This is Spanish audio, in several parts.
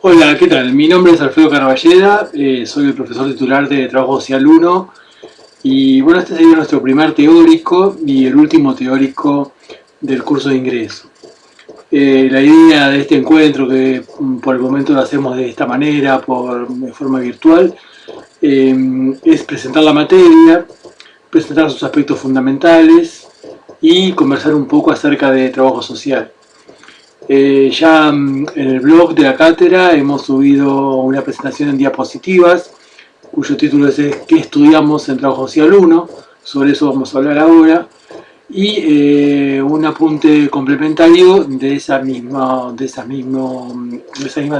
Hola, ¿qué tal? Mi nombre es Alfredo Carballeda, soy el profesor titular de Trabajo Social 1 y bueno, este sería nuestro primer teórico y el último teórico del curso de ingreso. La idea de este encuentro, que por el momento lo hacemos de esta manera, de forma virtual, es presentar la materia, presentar sus aspectos fundamentales y conversar un poco acerca de trabajo social. Ya en el blog de la cátedra hemos subido una presentación en diapositivas, cuyo título es ¿Qué estudiamos en Trabajo Social 1? Sobre eso vamos a hablar ahora. Y un apunte complementario de esas mismas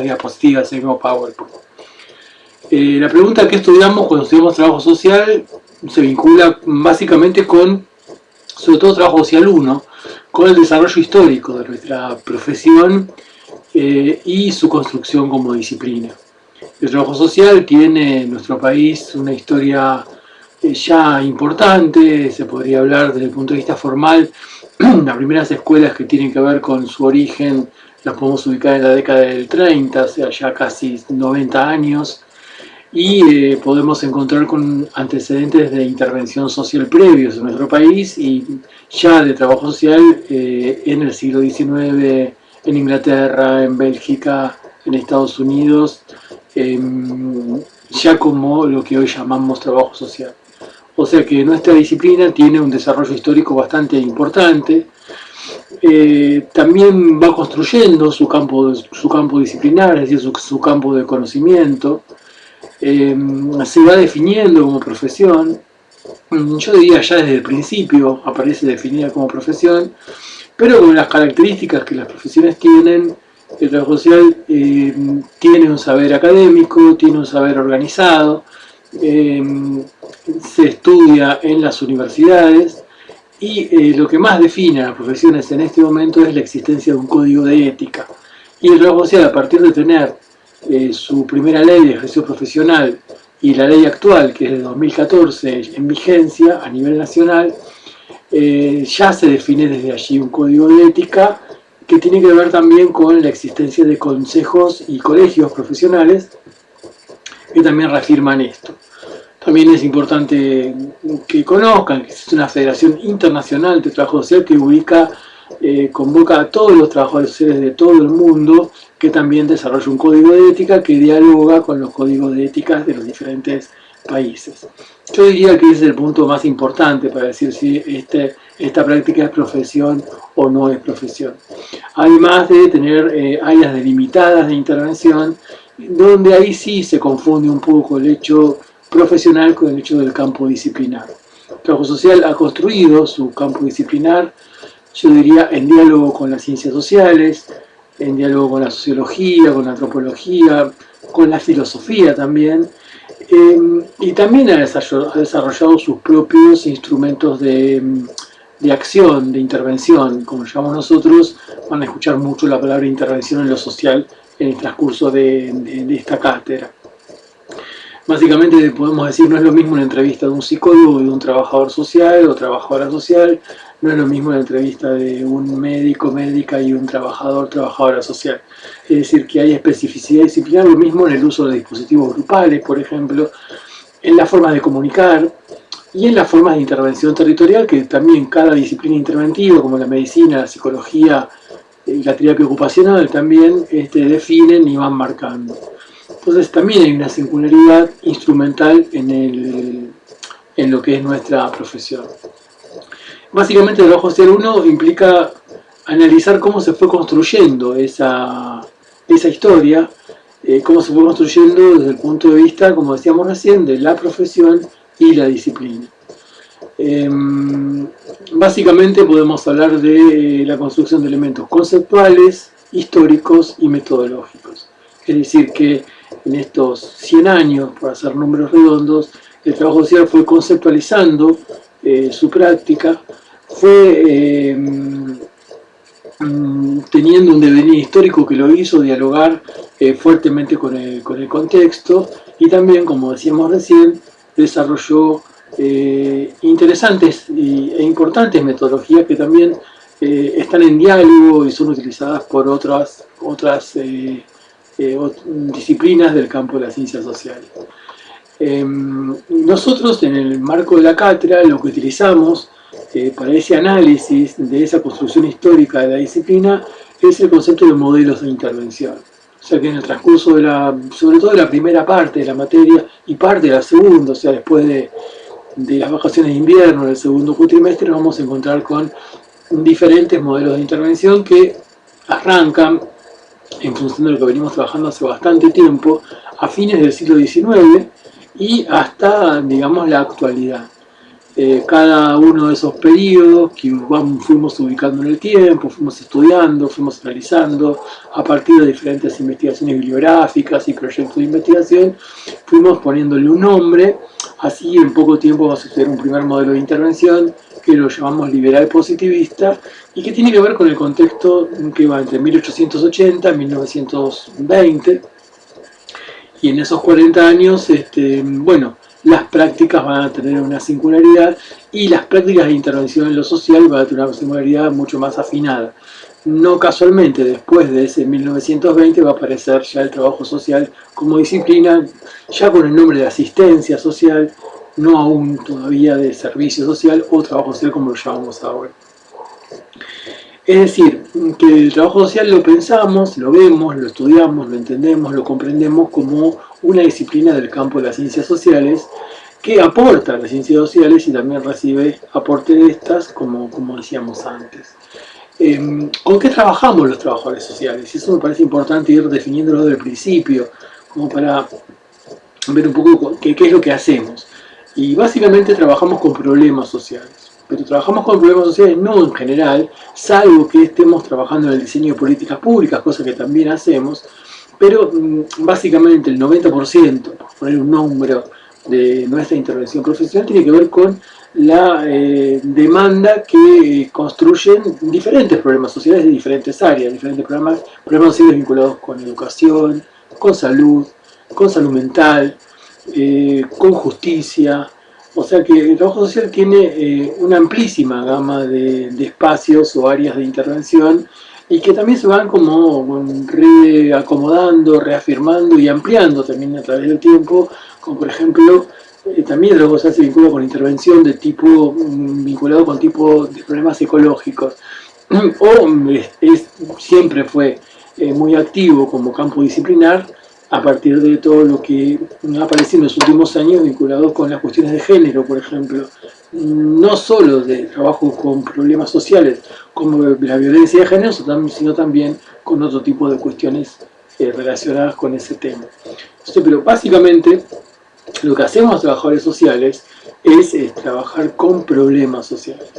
diapositivas, ese mismo PowerPoint. La pregunta ¿qué estudiamos cuando estudiamos trabajo social? Se vincula básicamente con, sobre todo trabajo social 1, con el desarrollo histórico de nuestra profesión y su construcción como disciplina. El trabajo social tiene en nuestro país una historia ya importante, se podría hablar desde el punto de vista formal. Las primeras escuelas que tienen que ver con su origen las podemos ubicar en la década del 30, o sea, ya casi 90 años, y podemos encontrar con antecedentes de intervención social previos en nuestro país y ya de trabajo social en el siglo XIX, en Inglaterra, en Bélgica, en Estados Unidos, ya como lo que hoy llamamos trabajo social. O sea que nuestra disciplina tiene un desarrollo histórico bastante importante. También va construyendo su campo disciplinar, es decir, su campo de conocimiento. Se va definiendo como profesión. Yo diría ya desde el principio aparece definida como profesión, pero con las características que las profesiones tienen. El trabajo social tiene un saber académico, tiene un saber organizado, eh, se estudia en las universidades y lo que más define a las profesiones en este momento es la existencia de un código de ética. Y el trabajo social, a partir de tener su primera ley de ejercicio profesional y la ley actual, que es de 2014 en vigencia a nivel nacional, ya se define desde allí un código de ética que tiene que ver también con la existencia de consejos y colegios profesionales que también reafirman esto. También es importante que conozcan que existe una Federación Internacional de Trabajo Social que convoca a todos los trabajadores sociales de todo el mundo, que también desarrolla un código de ética que dialoga con los códigos de ética de los diferentes países. Yo diría que ese es el punto más importante para decir si esta práctica es profesión o no es profesión. Además de tener áreas delimitadas de intervención, donde ahí sí se confunde un poco el hecho profesional con el hecho del campo disciplinar. El trabajo social ha construido su campo disciplinar, yo diría, en diálogo con las ciencias sociales, en diálogo con la sociología, con la antropología, con la filosofía también, y también ha desarrollado sus propios instrumentos de acción, de intervención, como llamamos nosotros. Van a escuchar mucho la palabra intervención en lo social en el transcurso de esta cátedra. Básicamente podemos decir, no es lo mismo una entrevista de un psicólogo, de un trabajador social o trabajadora social, no es lo mismo la entrevista de un médico, médica y un trabajador, trabajadora social. Es decir, que hay especificidad disciplinar, lo mismo en el uso de dispositivos grupales, por ejemplo, en las formas de comunicar y en las formas de intervención territorial, que también cada disciplina interventiva, como la medicina, la psicología y la terapia ocupacional, también definen y van marcando. Entonces también hay una singularidad instrumental en lo que es nuestra profesión. Básicamente el trabajo social 1 implica analizar cómo se fue construyendo esa historia, cómo se fue construyendo desde el punto de vista, como decíamos recién, de la profesión y la disciplina. Básicamente podemos hablar de la construcción de elementos conceptuales, históricos y metodológicos. Es decir, que en estos 100 años, por hacer números redondos, el trabajo social fue conceptualizando su práctica, fue teniendo un devenir histórico que lo hizo dialogar fuertemente con el contexto y también, como decíamos recién, desarrolló interesantes e importantes metodologías que también están en diálogo y son utilizadas por otras disciplinas del campo de las ciencias sociales. Nosotros en el marco de la cátedra lo que utilizamos para ese análisis de esa construcción histórica de la disciplina es el concepto de modelos de intervención. O sea que en el transcurso sobre todo de la primera parte de la materia y parte de la segunda, o sea después de las vacaciones de invierno, del segundo cuatrimestre, nos vamos a encontrar con diferentes modelos de intervención que arrancan en función de lo que venimos trabajando hace bastante tiempo, a fines del siglo XIX y hasta, digamos, la actualidad. Cada uno de esos periodos que fuimos ubicando en el tiempo, fuimos estudiando, fuimos analizando, a partir de diferentes investigaciones bibliográficas y proyectos de investigación, fuimos poniéndole un nombre. Así en poco tiempo vamos a estudiar un primer modelo de intervención que lo llamamos liberal positivista y que tiene que ver con el contexto que va entre 1880 y 1920, y en esos 40 años, bueno, las prácticas van a tener una singularidad y las prácticas de intervención en lo social van a tener una singularidad mucho más afinada. No casualmente, después de ese 1920 va a aparecer ya el trabajo social como disciplina, ya con el nombre de asistencia social, no aún todavía de servicio social o trabajo social como lo llamamos ahora. Es decir, que el trabajo social lo pensamos, lo vemos, lo estudiamos, lo entendemos, lo comprendemos como una disciplina del campo de las ciencias sociales que aporta a las ciencias sociales y también recibe aporte de estas, como decíamos antes. ¿Con qué trabajamos los trabajadores sociales? Eso me parece importante ir definiéndolo desde el principio, como para ver un poco qué es lo que hacemos. Y básicamente trabajamos con problemas sociales. Pero trabajamos con problemas sociales no en general, salvo que estemos trabajando en el diseño de políticas públicas, cosa que también hacemos, pero básicamente el 90%, por poner un número, de nuestra intervención profesional tiene que ver con la demanda que construyen diferentes problemas sociales de diferentes áreas, diferentes problemas sociales vinculados con educación, con salud mental, con justicia. O sea que el trabajo social tiene una amplísima gama de espacios o áreas de intervención y que también se van como reacomodando, reafirmando y ampliando también a través del tiempo, como por ejemplo, también el trabajo social se vincula con intervención de tipo, vinculado con tipo de problemas ecológicos, o siempre fue muy activo como campo disciplinar, a partir de todo lo que ha aparecido en los últimos años vinculado con las cuestiones de género, por ejemplo. No solo de trabajo con problemas sociales como la violencia de género, sino también con otro tipo de cuestiones relacionadas con ese tema. Entonces, pero básicamente lo que hacemos los trabajadores sociales es trabajar con problemas sociales.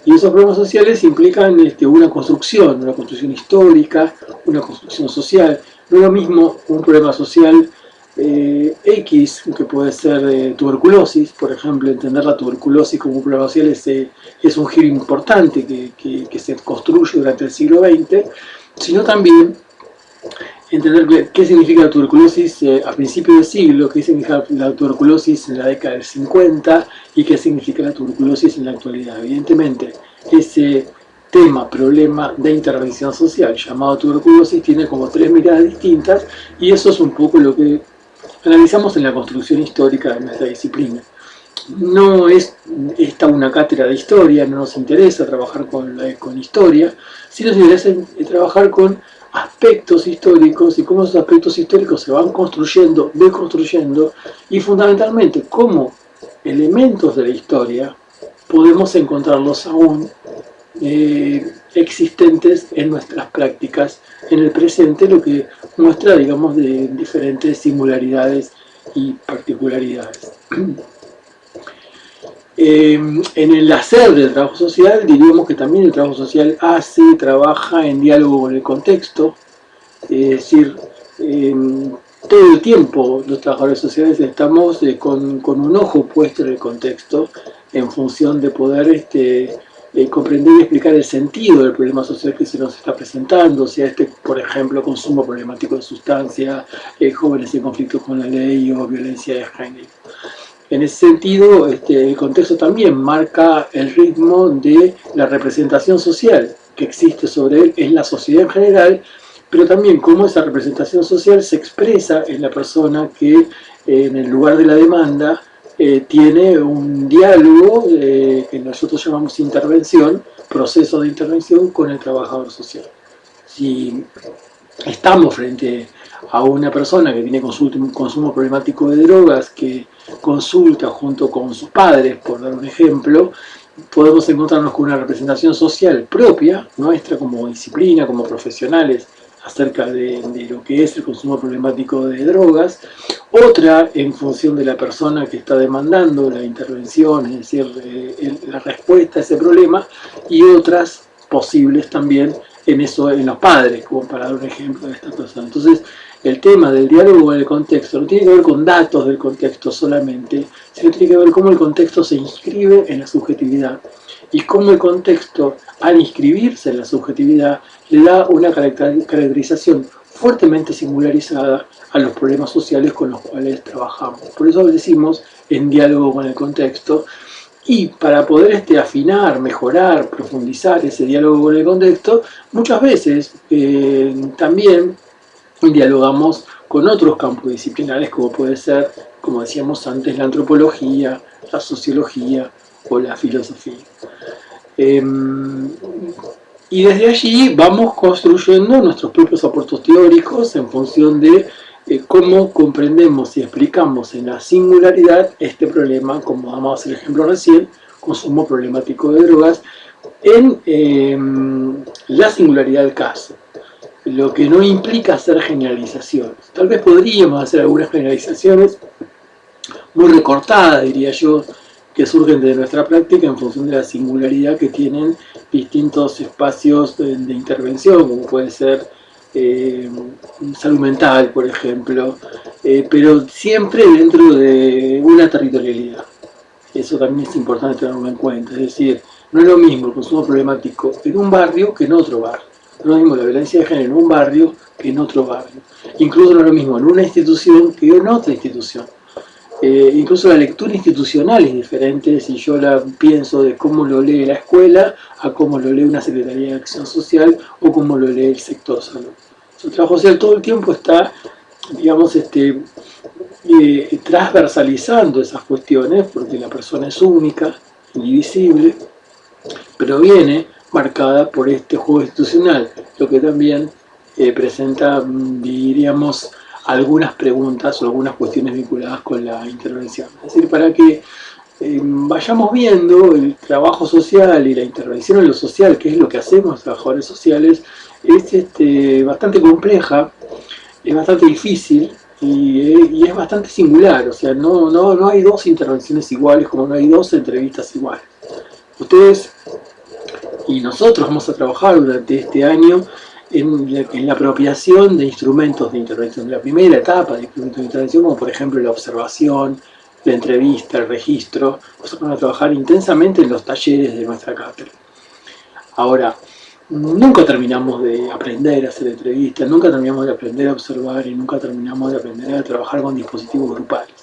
Y esos problemas sociales implican una construcción histórica, una construcción social. No es lo mismo un problema social X, que puede ser tuberculosis, por ejemplo. Entender la tuberculosis como un problema social es un giro importante que se construye durante el siglo XX, sino también entender qué significa la tuberculosis a principios del siglo, qué significa la tuberculosis en la década del 50 y qué significa la tuberculosis en la actualidad. Evidentemente, ese problema de intervención social llamado tuberculosis tiene como tres miradas distintas y eso es un poco lo que analizamos en la construcción histórica de nuestra disciplina. No es esta una cátedra de historia, no nos interesa trabajar con historia, sino nos interesa trabajar con aspectos históricos y cómo esos aspectos históricos se van construyendo, deconstruyendo y fundamentalmente cómo elementos de la historia podemos encontrarlos aún existentes en nuestras prácticas en el presente, lo que muestra, digamos, de diferentes singularidades y particularidades. En el hacer del trabajo social, diríamos que también el trabajo social trabaja en diálogo con el contexto, es decir, todo el tiempo los trabajadores sociales estamos con un ojo puesto en el contexto en función de poder comprender y explicar el sentido del problema social que se nos está presentando, sea por ejemplo, consumo problemático de sustancias, jóvenes en conflicto con la ley o violencia de género. En ese sentido, el contexto también marca el ritmo de la representación social que existe sobre él en la sociedad en general, pero también cómo esa representación social se expresa en la persona que en el lugar de la demanda tiene un diálogo que nosotros llamamos intervención, proceso de intervención con el trabajador social. Si estamos frente a una persona que tiene un consumo problemático de drogas, que consulta junto con sus padres, por dar un ejemplo, podemos encontrarnos con una representación social propia, nuestra como disciplina, como profesionales, acerca de lo que es el consumo problemático de drogas, otra en función de la persona que está demandando la intervención, es decir, la respuesta a ese problema, y otras posibles también en los padres, como para dar un ejemplo de esta persona. Entonces, el tema del diálogo en el contexto no tiene que ver con datos del contexto solamente, sino tiene que ver cómo el contexto se inscribe en la subjetividad y cómo el contexto, al inscribirse en la subjetividad, le da una caracterización fuertemente singularizada a los problemas sociales con los cuales trabajamos. Por eso decimos en diálogo con el contexto, y para poder afinar, mejorar, profundizar ese diálogo con el contexto, muchas veces también dialogamos con otros campos disciplinares como puede ser, como decíamos antes, la antropología, la sociología o la filosofía. Y desde allí vamos construyendo nuestros propios aportes teóricos en función de cómo comprendemos y explicamos en la singularidad este problema, como damos el ejemplo recién, consumo problemático de drogas, en la singularidad del caso, lo que no implica hacer generalizaciones. Tal vez podríamos hacer algunas generalizaciones muy recortadas, diría yo, que surgen de nuestra práctica en función de la singularidad que tienen distintos espacios de intervención, como puede ser salud mental, por ejemplo, pero siempre dentro de una territorialidad. Eso también es importante tenerlo en cuenta, es decir, no es lo mismo el consumo problemático en un barrio que en otro barrio. No es lo mismo la violencia de género en un barrio que en otro barrio. Incluso no es lo mismo en una institución que en otra institución. Incluso la lectura institucional es diferente si yo la pienso de cómo lo lee la escuela a cómo lo lee una Secretaría de Acción Social o cómo lo lee el sector salud. El trabajo social todo el tiempo está, digamos, transversalizando esas cuestiones porque la persona es única, indivisible, pero viene marcada por este juego institucional, lo que también presenta, diríamos, algunas preguntas o algunas cuestiones vinculadas con la intervención. Es decir, para que vayamos viendo el trabajo social y la intervención en lo social, que es lo que hacemos los trabajadores sociales, es bastante compleja, es bastante difícil y es bastante singular. O sea, no hay dos intervenciones iguales como no hay dos entrevistas iguales. Ustedes y nosotros vamos a trabajar durante este año en la apropiación de instrumentos de intervención, la primera etapa de instrumentos de intervención, como por ejemplo la observación, la entrevista, el registro. Nosotros vamos a trabajar intensamente en los talleres de nuestra cátedra. Ahora, nunca terminamos de aprender a hacer entrevistas, nunca terminamos de aprender a observar y nunca terminamos de aprender a trabajar con dispositivos grupales.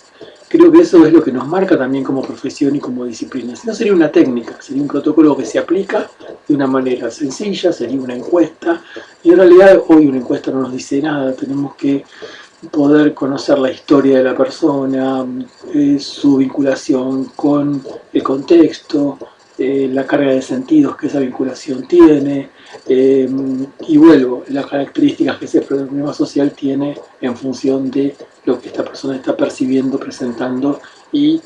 Creo que eso es lo que nos marca también como profesión y como disciplina. Si no, sería una técnica, sería un protocolo que se aplica de una manera sencilla, sería una encuesta, y en realidad hoy una encuesta no nos dice nada. Tenemos que poder conocer la historia de la persona, su vinculación con el contexto, la carga de sentidos que esa vinculación tiene, y vuelvo, las características que ese problema social tiene en función de lo que esta persona está percibiendo, presentando y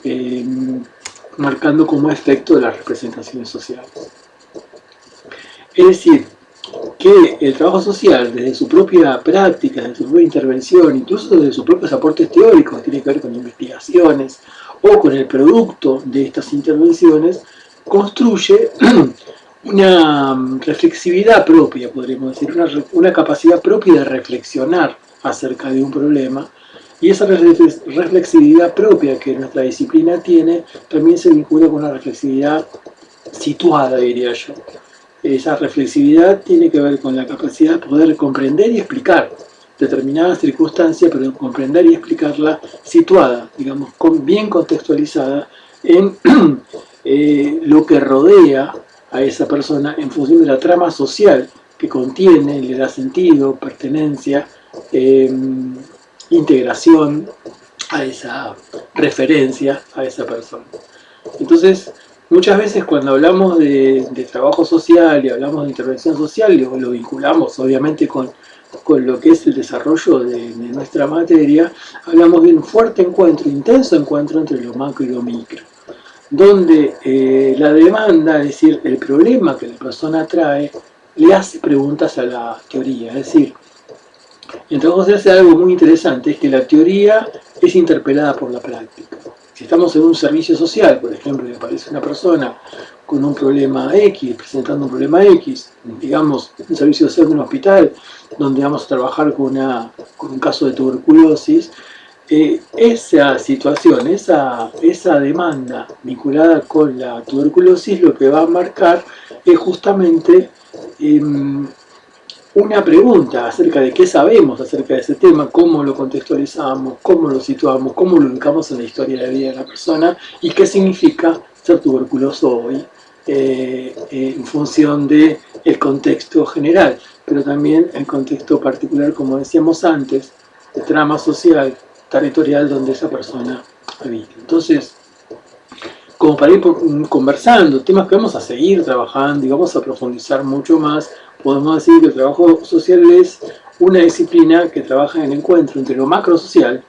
marcando como efecto de las representaciones sociales. Es decir, que el trabajo social, desde su propia práctica, desde su propia intervención, incluso desde sus propios aportes teóricos, tiene que ver con investigaciones o con el producto de estas intervenciones, construye una reflexividad propia, podríamos decir, una capacidad propia de reflexionar acerca de un problema, y esa reflexividad propia que nuestra disciplina tiene también se vincula con una reflexividad situada, diría yo. Esa reflexividad tiene que ver con la capacidad de poder comprender y explicar determinada circunstancia, pero comprender y explicarla situada, digamos, bien contextualizada en lo que rodea a esa persona en función de la trama social que contiene, le da sentido, pertenencia, integración a esa referencia, a esa persona. Entonces, muchas veces cuando hablamos de trabajo social y hablamos de intervención social, lo vinculamos obviamente con lo que es el desarrollo de nuestra materia, hablamos de un fuerte encuentro, intenso encuentro entre lo macro y lo micro, donde la demanda, es decir, el problema que la persona trae, le hace preguntas a la teoría. Es decir, en trabajo social se hace algo muy interesante, es que la teoría es interpelada por la práctica. Si estamos en un servicio social, por ejemplo, y aparece una persona con un problema X, presentando un problema X, digamos, un servicio social de un hospital, donde vamos a trabajar con un caso de tuberculosis, esa situación, esa demanda vinculada con la tuberculosis, lo que va a marcar es justamente una pregunta acerca de qué sabemos acerca de ese tema, cómo lo contextualizamos, cómo lo situamos, cómo lo ubicamos en la historia de la vida de la persona y qué significa ser tuberculoso hoy en función del contexto general, pero también el contexto particular, como decíamos antes, de trama social, territorial donde esa persona habita. Entonces, como para ir conversando, temas que vamos a seguir trabajando y vamos a profundizar mucho más, podemos decir que el trabajo social es una disciplina que trabaja en el encuentro entre lo macrosocial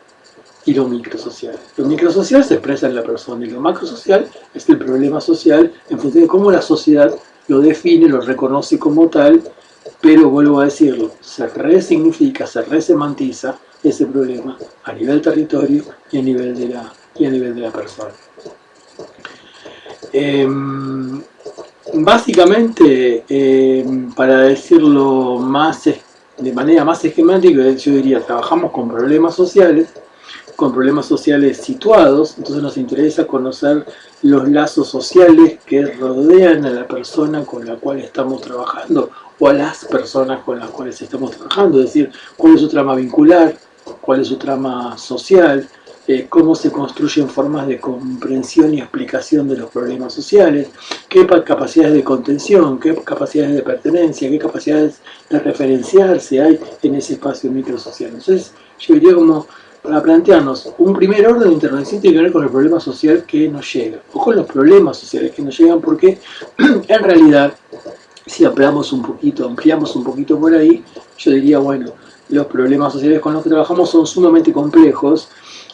y lo microsocial. Lo microsocial se expresa en la persona y lo macrosocial es el problema social en función de cómo la sociedad lo define, lo reconoce como tal, pero vuelvo a decirlo, se resignifica, se resemantiza ese problema a nivel territorio y a nivel de la persona. Básicamente, para decirlo de manera más esquemática, yo diría, trabajamos con problemas sociales situados, entonces nos interesa conocer los lazos sociales que rodean a la persona con la cual estamos trabajando o a las personas con las cuales estamos trabajando, es decir, cuál es su trama vincular, cuál es su trama social, cómo se construyen formas de comprensión y explicación de los problemas sociales, qué capacidades de contención, qué capacidades de pertenencia, qué capacidades de referenciarse hay en ese espacio microsocial. Entonces, yo diría como para plantearnos un primer orden de intervención tiene que ver con el problema social que nos llega, o con los problemas sociales que nos llegan, porque en realidad, si ampliamos un poquito por ahí, yo diría, bueno, los problemas sociales con los que trabajamos son sumamente complejos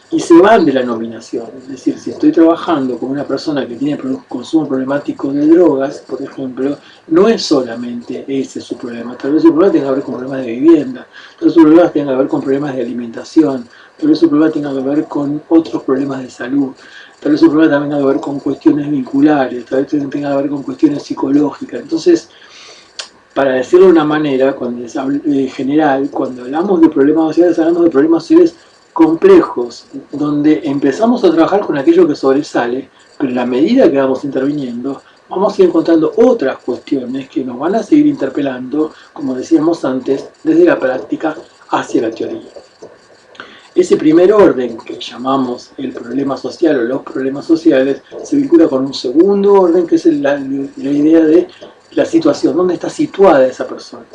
y se van de la nominación. Es decir, si estoy trabajando con una persona que tiene consumo problemático de drogas, por ejemplo, no es solamente ese su problema. Tal vez su problema tenga que ver con problemas de vivienda, tal vez su problema tenga que ver con problemas de alimentación, tal vez su problema tenga que ver con otros problemas de salud, tal vez su problema también tenga que ver con cuestiones vinculares, tal vez tenga que ver con cuestiones psicológicas. Entonces, para decirlo de una manera general, cuando hablamos de problemas sociales, hablamos de problemas sociales complejos, donde empezamos a trabajar con aquello que sobresale, pero en la medida que vamos interviniendo, vamos a ir encontrando otras cuestiones que nos van a seguir interpelando, como decíamos antes, desde la práctica hacia la teoría. Ese primer orden que llamamos el problema social o los problemas sociales se vincula con un segundo orden que es la idea de la situación, dónde está situada esa persona,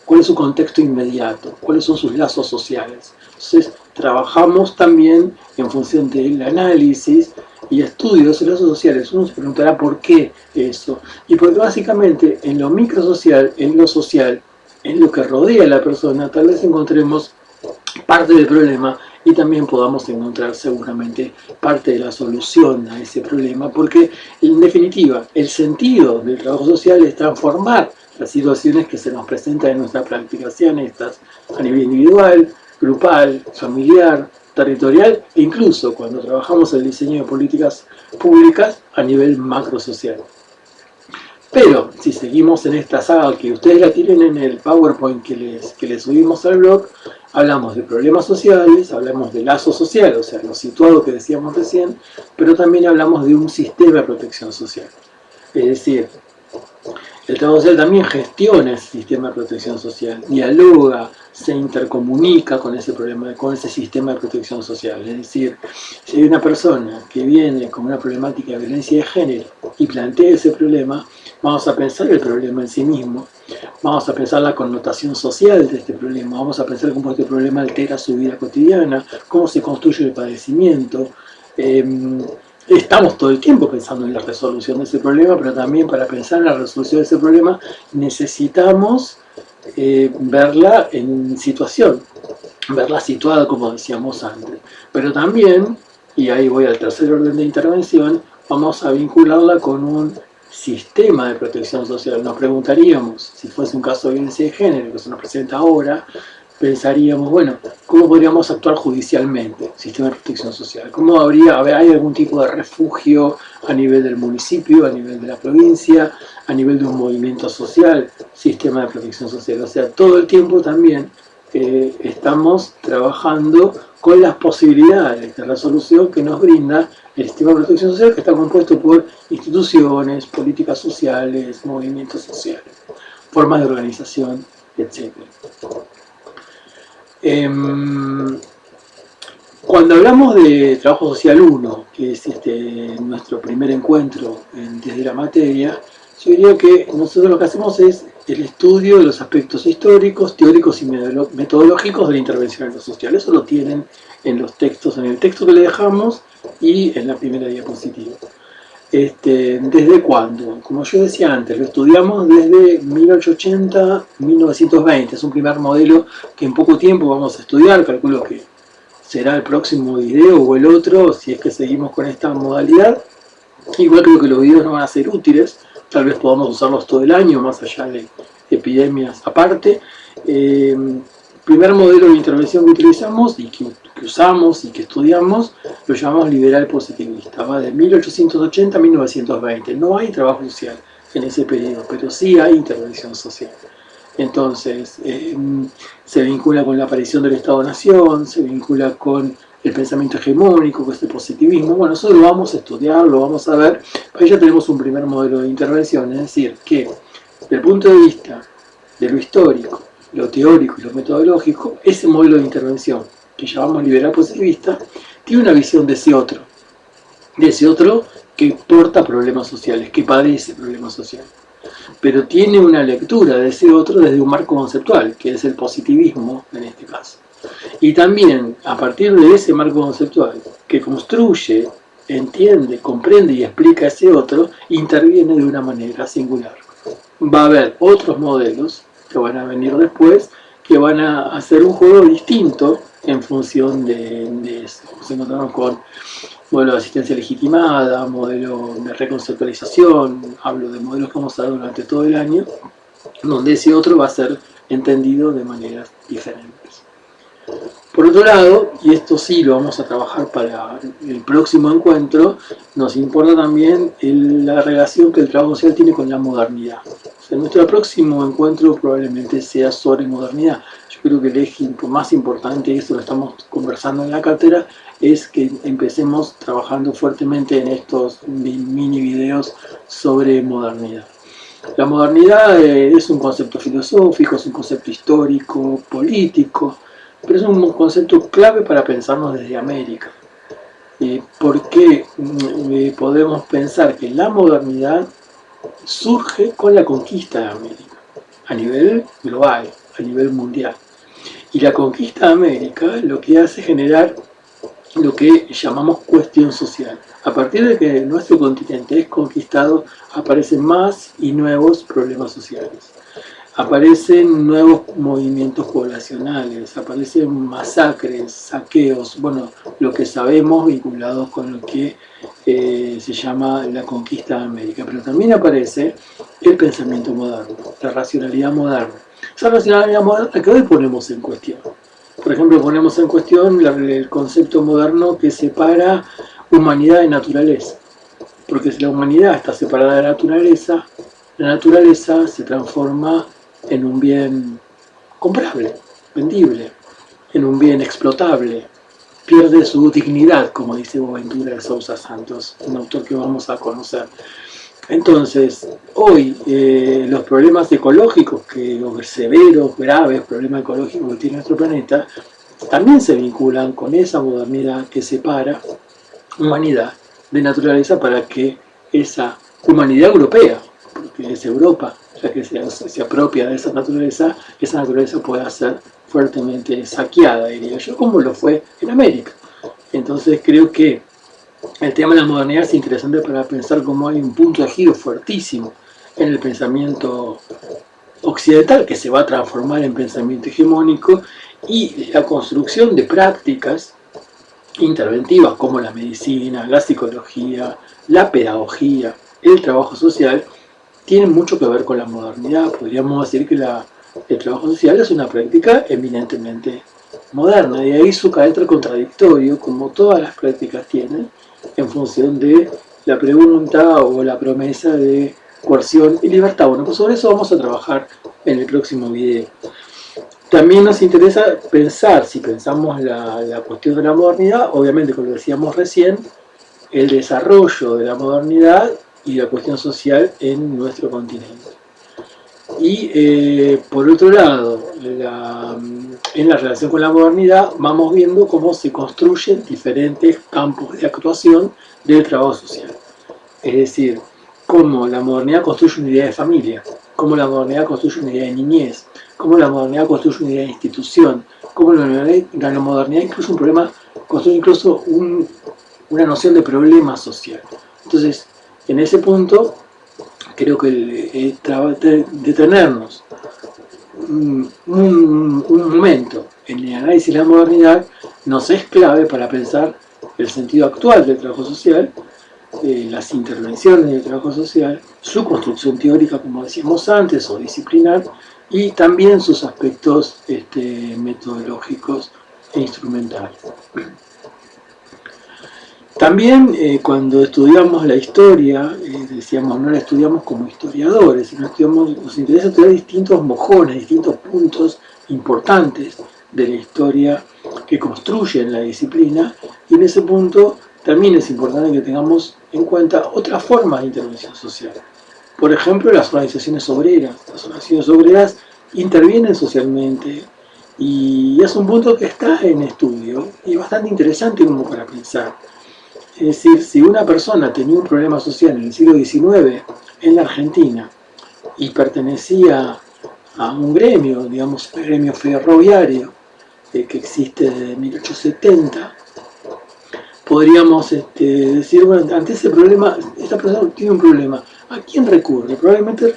cuál es su contexto inmediato, cuáles son sus lazos sociales. Entonces, trabajamos también en función del análisis y estudio de esos lazos sociales. Uno se preguntará por qué eso. Y porque básicamente en lo microsocial, en lo social, en lo que rodea a la persona, tal vez encontremos parte del problema y también podamos encontrar seguramente parte de la solución a ese problema, porque en definitiva el sentido del trabajo social es transformar las situaciones que se nos presentan en nuestra práctica, sean estas a nivel individual, grupal, familiar, territorial e incluso cuando trabajamos el diseño de políticas públicas a nivel macrosocial. Pero si seguimos en esta saga que ustedes la tienen en el PowerPoint que les subimos al blog, hablamos de problemas sociales, hablamos de lazo social, o sea, lo situado que decíamos recién, pero también hablamos de un sistema de protección social. Es decir, el trabajo social también gestiona ese sistema de protección social, dialoga, se intercomunica con ese problema, con ese sistema de protección social. Es decir, si hay una persona que viene con una problemática de violencia de género y plantea ese problema, vamos a pensar el problema en sí mismo, vamos a pensar la connotación social de este problema, vamos a pensar cómo este problema altera su vida cotidiana, cómo se construye el padecimiento. Estamos todo el tiempo pensando en la resolución de ese problema, pero también para pensar en la resolución de ese problema necesitamos verla en situación, verla situada como decíamos antes. Pero también, y ahí voy al tercer orden de intervención, vamos a vincularla con un sistema de protección social. Nos preguntaríamos, si fuese un caso de violencia de género que se nos presenta ahora, pensaríamos, bueno, ¿cómo podríamos actuar judicialmente? Sistema de protección social. ¿Cómo hay algún tipo de refugio a nivel del municipio, a nivel de la provincia, a nivel de un movimiento social? Sistema de protección social. O sea, todo el tiempo también estamos trabajando con las posibilidades de resolución que nos brinda el sistema de protección social, que está compuesto por instituciones, políticas sociales, movimientos sociales, formas de organización, etc. Cuando hablamos de Trabajo Social 1, que es nuestro primer encuentro desde la materia, yo diría que nosotros lo que hacemos es el estudio de los aspectos históricos, teóricos y metodológicos de la intervención en lo social. Eso lo tienen en los textos, en el texto que le dejamos y en la primera diapositiva. ¿Desde cuándo? Como yo decía antes, lo estudiamos desde 1880-1920. Es un primer modelo que en poco tiempo vamos a estudiar. Calculo que será el próximo video o el otro, si es que seguimos con esta modalidad. Igual creo que los videos no van a ser útiles. Tal vez podamos usarlos todo el año, más allá de epidemias aparte. Primer modelo de intervención que utilizamos y que usamos y que estudiamos, lo llamamos liberal positivista, va de 1880 a 1920. No hay trabajo social en ese periodo, pero sí hay intervención social. Entonces, se vincula con la aparición del Estado-Nación, se vincula con el pensamiento hegemónico, con este positivismo. Bueno, eso lo vamos a estudiar, lo vamos a ver. Ahí ya tenemos un primer modelo de intervención, es decir, que desde el punto de vista de lo histórico, lo teórico y lo metodológico, ese modelo de intervención que llamamos liberal positivista tiene una visión de ese otro que porta problemas sociales, que padece problemas sociales, pero tiene una lectura de ese otro desde un marco conceptual, que es el positivismo en este caso. Y también, a partir de ese marco conceptual, que construye, entiende, comprende y explica ese otro, interviene de una manera singular. Va a haber otros modelos que van a venir después, que van a hacer un juego distinto en función de eso. Nos encontramos con modelo de asistencia legitimada, modelo de reconceptualización, hablo de modelos que vamos a ver durante todo el año, donde ese otro va a ser entendido de maneras diferentes. Por otro lado, y esto sí lo vamos a trabajar para el próximo encuentro, nos importa también la relación que el trabajo social tiene con la modernidad. O sea, nuestro próximo encuentro probablemente sea sobre modernidad. Yo creo que el eje más importante, y esto lo estamos conversando en la cátedra, es que empecemos trabajando fuertemente en estos mini videos sobre modernidad. La modernidad es un concepto filosófico, es un concepto histórico, político, pero es un concepto clave para pensarnos desde América. Porque podemos pensar que la modernidad surge con la conquista de América, a nivel global, a nivel mundial. Y la conquista de América lo que hace es generar lo que llamamos cuestión social. A partir de que nuestro continente es conquistado, aparecen más y nuevos problemas sociales. Aparecen nuevos movimientos poblacionales, aparecen masacres, saqueos, bueno, lo que sabemos vinculados con lo que se llama la conquista de América. Pero también aparece el pensamiento moderno, la racionalidad moderna. Esa racionalidad moderna que hoy ponemos en cuestión. Por ejemplo, ponemos en cuestión el concepto moderno que separa humanidad de naturaleza. Porque si la humanidad está separada de la naturaleza se transforma en un bien comprable, vendible, en un bien explotable, pierde su dignidad, como dice Boaventura de Sousa Santos, un autor que vamos a conocer. Entonces, hoy los problemas ecológicos, los severos, graves problemas ecológicos que tiene nuestro planeta, también se vinculan con esa modernidad que separa humanidad de naturaleza para que esa humanidad europea, que es Europa, ya que se apropia de esa naturaleza pueda ser fuertemente saqueada, diría yo, como lo fue en América. Entonces creo que el tema de la modernidad es interesante para pensar cómo hay un punto de giro fuertísimo en el pensamiento occidental que se va a transformar en pensamiento hegemónico, y la construcción de prácticas interventivas como la medicina, la psicología, la pedagogía, el trabajo social, tienen mucho que ver con la modernidad. Podríamos decir que el trabajo social es una práctica eminentemente moderna, y ahí su carácter contradictorio, como todas las prácticas tienen, en función de la pregunta o la promesa de coerción y libertad. Bueno, pues sobre eso vamos a trabajar en el próximo video. También nos interesa pensar, si pensamos la cuestión de la modernidad, obviamente, como decíamos recién, el desarrollo de la modernidad y la cuestión social en nuestro continente. Y por otro lado, en la relación con la modernidad, vamos viendo cómo se construyen diferentes campos de actuación del trabajo social. Es decir, cómo la modernidad construye una idea de familia, cómo la modernidad construye una idea de niñez, cómo la modernidad construye una idea de institución, cómo la modernidad incluye un problema, construye incluso una noción de problema social. Entonces, en ese punto, creo que detenernos un momento en el análisis de la modernidad nos es clave para pensar el sentido actual del trabajo social, las intervenciones del trabajo social, su construcción teórica, como decíamos antes, o disciplinar, y también sus aspectos metodológicos e instrumentales. También cuando estudiamos la historia, decíamos, no la estudiamos como historiadores, sino nos interesa estudiar distintos mojones, distintos puntos importantes de la historia que construyen la disciplina, y en ese punto también es importante que tengamos en cuenta otras formas de intervención social. Por ejemplo, las organizaciones obreras. Las organizaciones obreras intervienen socialmente, y es un punto que está en estudio y bastante interesante como para pensar. Es decir, si una persona tenía un problema social en el siglo XIX en la Argentina y pertenecía a un gremio, digamos, el gremio ferroviario, que existe desde 1870, podríamos decir, bueno, ante ese problema, esta persona tiene un problema, ¿a quién recurre? Probablemente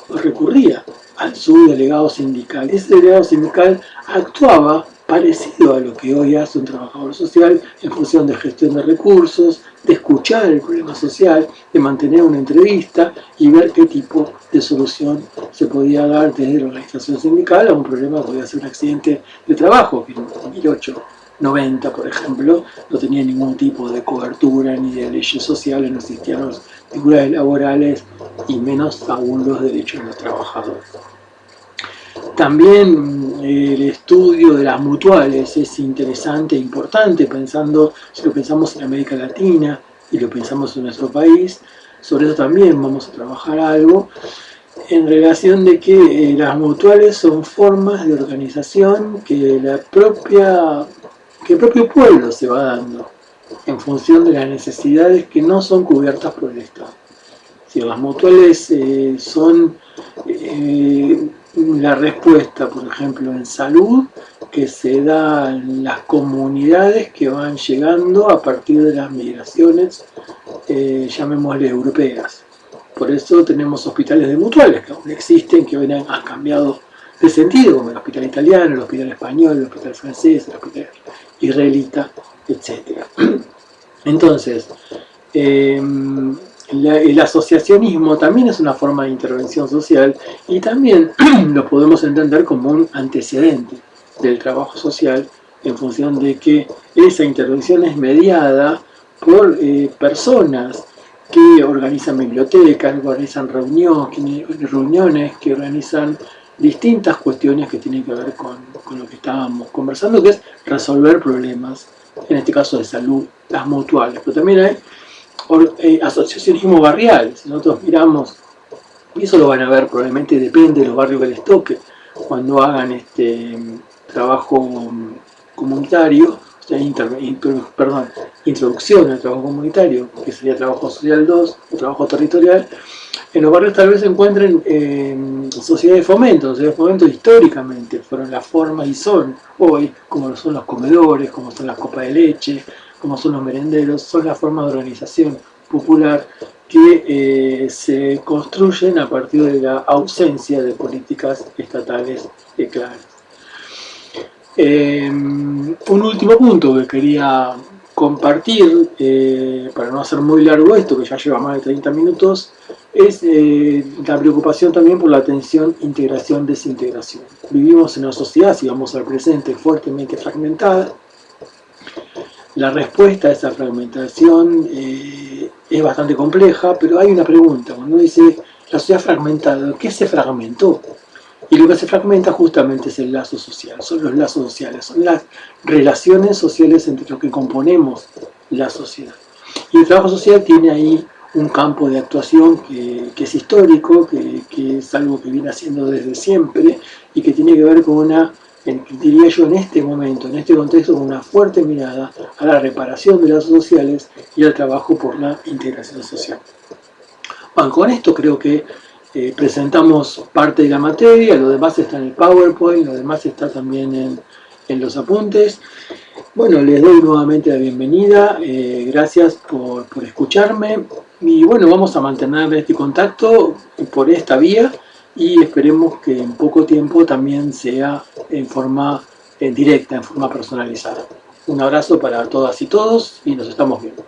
recurría al subdelegado sindical. Ese delegado sindical actuaba parecido a lo que hoy hace un trabajador social, en función de gestión de recursos, de escuchar el problema social, de mantener una entrevista y ver qué tipo de solución se podía dar desde la organización sindical a un problema que podía ser un accidente de trabajo, que en 1890, por ejemplo, no tenía ningún tipo de cobertura ni de leyes sociales, no existían las figuras laborales y menos aún los derechos de los trabajadores. También el estudio de las mutuales es interesante e importante, si lo pensamos en América Latina y lo pensamos en nuestro país. Sobre eso también vamos a trabajar algo, en relación de que las mutuales son formas de organización que el propio pueblo se va dando en función de las necesidades que no son cubiertas por el Estado. Si las mutuales son la respuesta, por ejemplo, en salud, que se da en las comunidades que van llegando a partir de las migraciones, llamémosle europeas. Por eso tenemos hospitales de mutuales que aún existen, que hoy han cambiado de sentido, como el hospital italiano, el hospital español, el hospital francés, el hospital israelita, etc. Entonces, el asociacionismo también es una forma de intervención social, y también lo podemos entender como un antecedente del trabajo social, en función de que esa intervención es mediada por personas que organizan bibliotecas, que organizan reuniones, que organizan distintas cuestiones que tienen que ver con lo que estábamos conversando, que es resolver problemas, en este caso de salud, las mutuales. Pero también hay asociacionismo barrial. Si nosotros miramos, y eso lo van a ver probablemente, depende de los barrios que les toque, cuando hagan este trabajo comunitario, introducción al trabajo comunitario, que sería trabajo social 2, o trabajo territorial, En los barrios tal vez se encuentren sociedades de fomento históricamente fueron la forma y son hoy, como son los comedores, como son las copas de leche, como son los merenderos, son la forma de organización popular que se construyen a partir de la ausencia de políticas estatales claras. Un último punto que quería compartir, para no hacer muy largo esto, que ya lleva más de 30 minutos, es la preocupación también por la tensión integración-desintegración. Vivimos en una sociedad, si vamos al presente, fuertemente fragmentada. La respuesta a esa fragmentación es bastante compleja, pero hay una pregunta. Cuando uno dice la sociedad fragmentada, ¿qué se fragmentó? Y lo que se fragmenta justamente es el lazo social, son los lazos sociales, son las relaciones sociales entre los que componemos la sociedad. Y el trabajo social tiene ahí un campo de actuación que es histórico, que es algo que viene haciendo desde siempre y que tiene que ver con una, diría yo en este momento, en este contexto, con una fuerte mirada a la reparación de lazos sociales y al trabajo por la integración social. Bueno, con esto creo que presentamos parte de la materia, lo demás está en el PowerPoint, lo demás está también en los apuntes. Bueno, les doy nuevamente la bienvenida, gracias por escucharme y bueno, vamos a mantener este contacto por esta vía y esperemos que en poco tiempo también sea en forma directa, en forma personalizada. Un abrazo para todas y todos y nos estamos viendo.